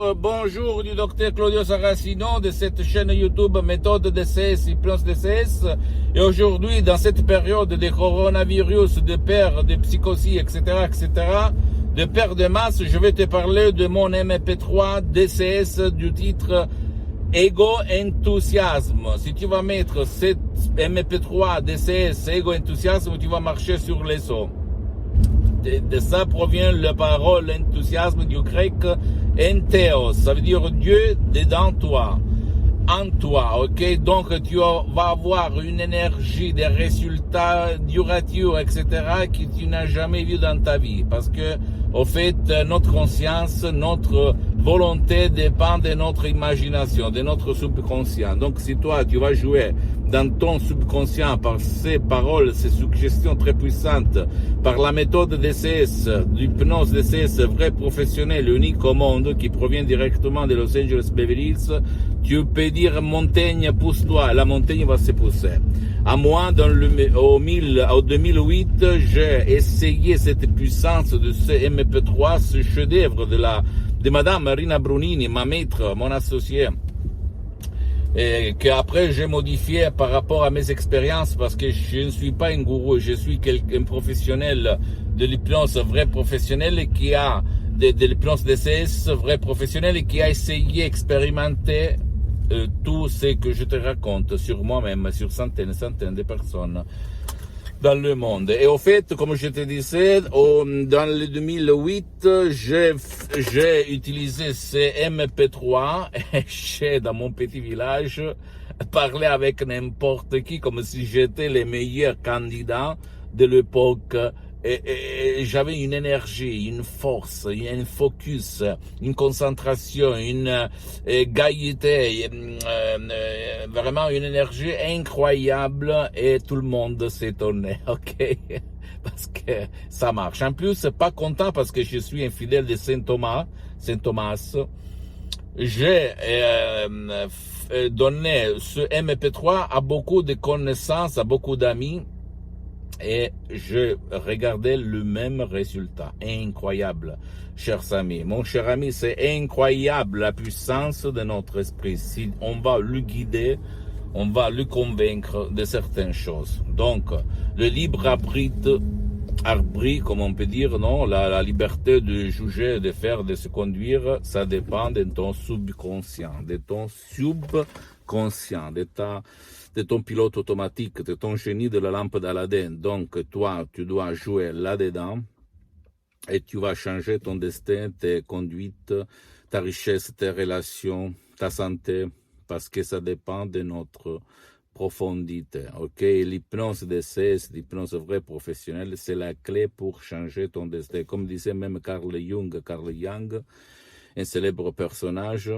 Bonjour du docteur Claudio Saracino de cette chaîne YouTube Méthode DCS, Hypnose DCS. Et aujourd'hui, dans cette période de coronavirus, de perte de psychosie, etc., de perte de masse, je vais te parler de mon MP3 DCS du titre Ego Enthousiasme. Si tu vas mettre cette MP3 DCS Ego Enthousiasme, tu vas marcher sur les sons. De ça provient la parole enthousiasme du grec entheos, ça veut dire Dieu dedans toi, en toi, ok? Donc tu vas avoir une énergie, des résultats duratures, etc. que tu n'as jamais vu dans ta vie, parce que au fait notre conscience, notre volonté dépend de notre imagination, de notre subconscient. Donc si toi tu vas jouer dans ton subconscient par ces paroles, ces suggestions très puissantes, par la méthode DCS, l'hypnose DCS vrai professionnel, unique au monde, qui provient directement de Los Angeles Beverly Hills, tu peux dire montagne, pousse-toi, la montagne va se pousser. À moi, au 2008, j'ai essayé cette puissance de ce MP3, ce chef-d'œuvre de Madame Marina Brunini, ma maître, mon associé, et qu'après j'ai modifié par rapport à mes expériences, parce que je ne suis pas un gourou, je suis un professionnel de l'hypnose, vrai professionnel qui a de l'hypnose DCS, vrai professionnel qui a essayé, expérimenté tout ce que je te raconte sur moi-même, sur centaines de personnes dans le monde. Et au fait, comme je te disais, dans le 2008, j'ai utilisé ces MP3 et j'ai, dans mon petit village, parlé avec n'importe qui comme si j'étais le meilleur candidat de l'époque. Et j'avais une énergie, une force, un focus, une concentration, une gaieté, vraiment une énergie incroyable, et tout le monde s'étonnait, ok? Parce que ça marche. En plus, pas content parce que je suis un fidèle de Saint Thomas. J'ai donné ce MP3 à beaucoup de connaissances, à beaucoup d'amis, et je regardais le même résultat. Incroyable, chers amis. Mon cher ami, c'est incroyable la puissance de notre esprit. Si on va le guider, on va le convaincre de certaines choses. Donc, le libre arbitre, comme on peut dire, non, la liberté de juger, de faire, de se conduire, ça dépend de ton subconscient, de ton pilote automatique, de ton génie de la lampe d'Aladin. Donc, toi, tu dois jouer là-dedans et tu vas changer ton destin, tes conduites, ta richesse, tes relations, ta santé, parce que ça dépend de notre profondité. Ok, l'hypnose DCS, l'hypnose vraie professionnelle, c'est la clé pour changer ton destin. Comme disait même Carl Jung, un célèbre personnage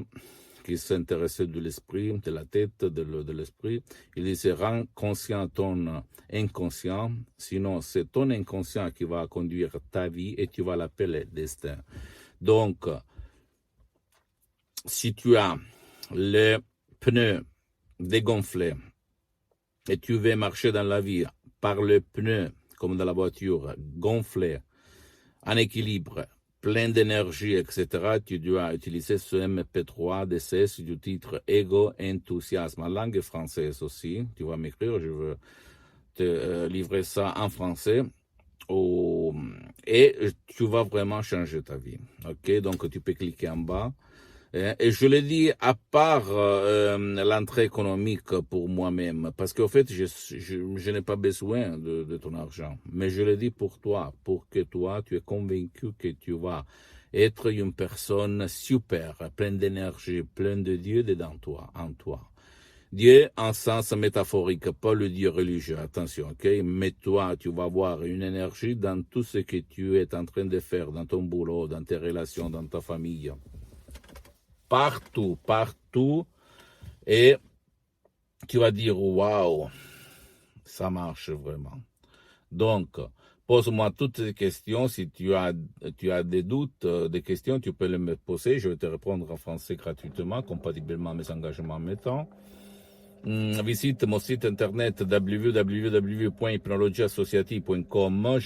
qui s'intéressait de l'esprit, de la tête, de l'esprit. Il disait, rends conscient ton inconscient, sinon c'est ton inconscient qui va conduire ta vie et tu vas l'appeler destin. Donc, si tu as les pneus dégonflés et tu veux marcher dans la vie par le pneu, comme dans la voiture, gonflé, en équilibre, plein d'énergie, etc., tu dois utiliser ce MP3 DCS du titre Ego Enthousiasme, en langue française aussi. Tu vas m'écrire, je veux te livrer ça en français. Et tu vas vraiment changer ta vie. Ok, donc tu peux cliquer en bas. Et je le dis à part l'entrée économique pour moi-même, parce qu'au fait, je n'ai pas besoin de ton argent. Mais je le dis pour toi, pour que toi, tu es convaincu que tu vas être une personne super, pleine d'énergie, pleine de Dieu dedans toi, en toi. Dieu en sens métaphorique, pas le Dieu religieux, attention, ok? Mais toi, tu vas avoir une énergie dans tout ce que tu es en train de faire, dans ton boulot, dans tes relations, dans ta famille. Partout, et tu vas dire, waouh, ça marche vraiment. Donc, pose-moi toutes ces questions. Si tu as des doutes, des questions, tu peux les me poser. Je vais te répondre en français gratuitement, compatiblement à mes engagements en même temps. Visite mon site internet www.hypnologieassociative.com.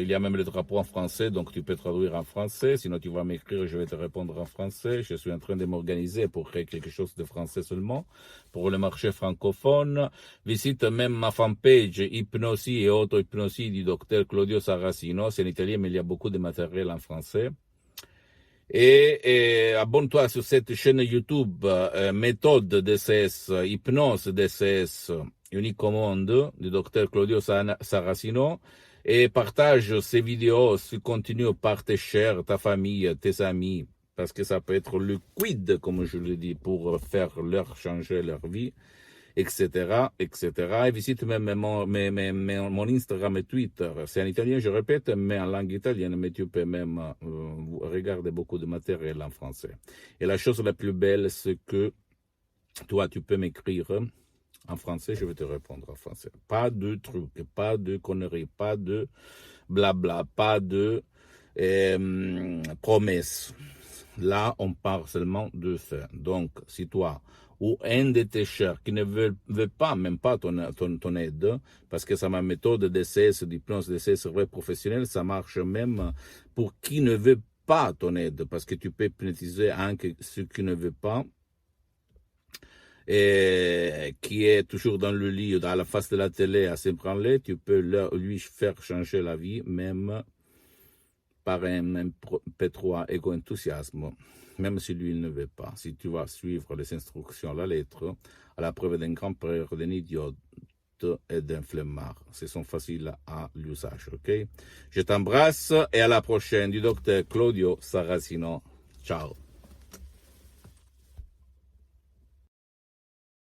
Il y a même le drapeau en français, donc tu peux traduire en français. Sinon, tu vas m'écrire, je vais te répondre en français. Je suis en train de m'organiser pour créer quelque chose de français seulement pour le marché francophone. Visite même ma fanpage Hypnosie et auto-hypnosie du docteur Claudio Saracino. C'est en italien, mais il y a beaucoup de matériel en français. Et abonne-toi sur cette chaîne YouTube méthode DCS, hypnose DCS unique au monde du docteur Claudio Saracino et partage ces vidéos si continue par tes chers, ta famille, tes amis parce que ça peut être le quid comme je le dis pour faire leur changer leur vie, etc., etc. Et visite même mon Instagram et Twitter. C'est en italien, je répète, mais en langue italienne, mais tu peux même regarder beaucoup de matériel en français. Et la chose la plus belle, c'est que toi, tu peux m'écrire en français, je vais te répondre en français. Pas de trucs, pas de conneries, pas de blabla, pas de promesses. Là, on parle seulement de faire. Donc, si toi ou un de tes chers qui ne veut pas, même pas ton aide, parce que c'est ma méthode DCS, d'hypnose DCS vrai professionnel, ça marche même pour qui ne veut pas ton aide, parce que tu peux hypnotiser ceux qui ne veulent pas, et qui est toujours dans le lit, à la face de la télé, à s'ébranler, tu peux lui faire changer la vie, même par un MP3 égo-enthousiasme, même si lui il ne veut pas. Si tu vas suivre les instructions à la lettre, à la preuve d'un grand-père, d'un idiote et d'un flemmard. Ce sont faciles à l'usage, ok? Je t'embrasse et à la prochaine du docteur Claudio Saracino. Ciao.